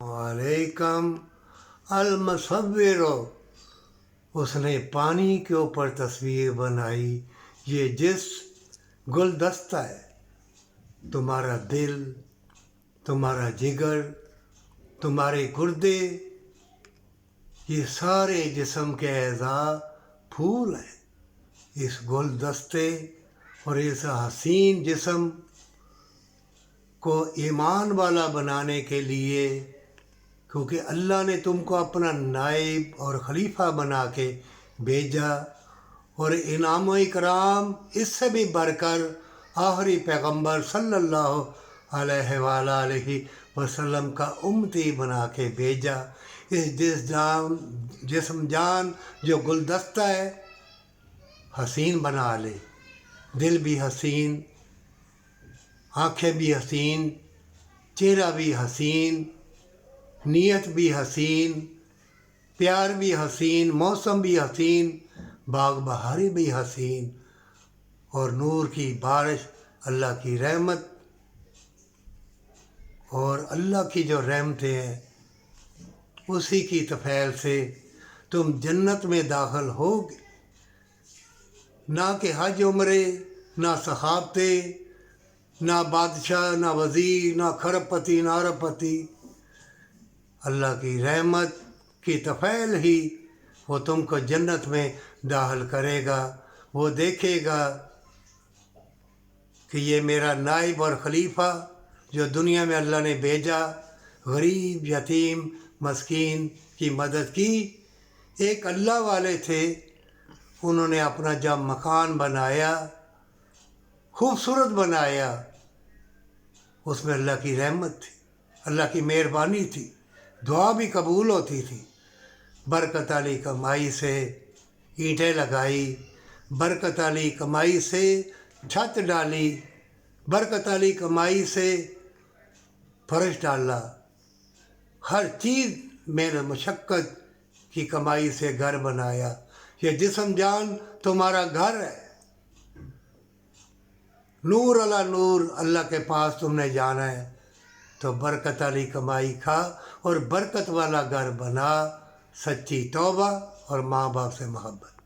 वालेकुम अलमसव्विर, उसने पानी के ऊपर तस्वीर बनाई। ये जिस गुलदस्ता है, तुम्हारा दिल, तुम्हारा जिगर, तुम्हारे गुर्दे, ये सारे जिस्म के अज़ा फूल हैं। इस गुलदस्ते और इस हसीन जिस्म को ईमान वाला बनाने के लिए, क्योंकि अल्लाह ने तुमको अपना नाइब और खलीफा बना के भेजा, और इनाम इकराम इससे भी बढ़कर आखिरी पैगंबर सल्लल्लाहु अलैहि वसल्लम का उम्मती बना के भेजा। इस जिस्म जान जो गुलदस्ता है, हसीन बना ले। दिल भी हसीन, आँखें भी हसीन, चेहरा भी हसीन, नीयत भी हसीन, प्यार भी हसीन, मौसम भी हसीन, बाग बहारी भी हसीन, और नूर की बारिश, अल्लाह की रहमत। और अल्लाह की जो रहमतें हैं, उसी की तफैल से तुम जन्नत में दाखिल होगे। ना कि हज उम्रे, ना सखावते, ना बादशाह, ना वज़ीर, ना खरबपति, ना अरबपति। अल्लाह की रहमत की तफैल ही वो तुमको जन्नत में दाखिल करेगा। वो देखेगा कि ये मेरा नाइब और ख़लीफ़ा जो दुनिया में अल्लाह ने भेजा, गरीब, यतीम, मस्कीन की मदद की। एक अल्लाह वाले थे, उन्होंने अपना जब मकान बनाया, खूबसूरत बनाया, उसमें अल्लाह की रहमत थी, अल्लाह की मेहरबानी थी, दुआ भी कबूल होती थी। बरकत वाली कमाई से ईंटें लगाई, बरकत वाली कमाई से छत डाली, बरकत वाली कमाई से फर्श डाला। हर चीज़ मेरे मशक्क़त की कमाई से घर बनाया। ये जिस्म जान तुम्हारा घर है। नूर अला नूर, अल्लाह के पास तुमने जाना है तो बरकत वाली कमाई खा और बरकत वाला घर बना। सच्ची तौबा और माँ बाप से मोहब्बत।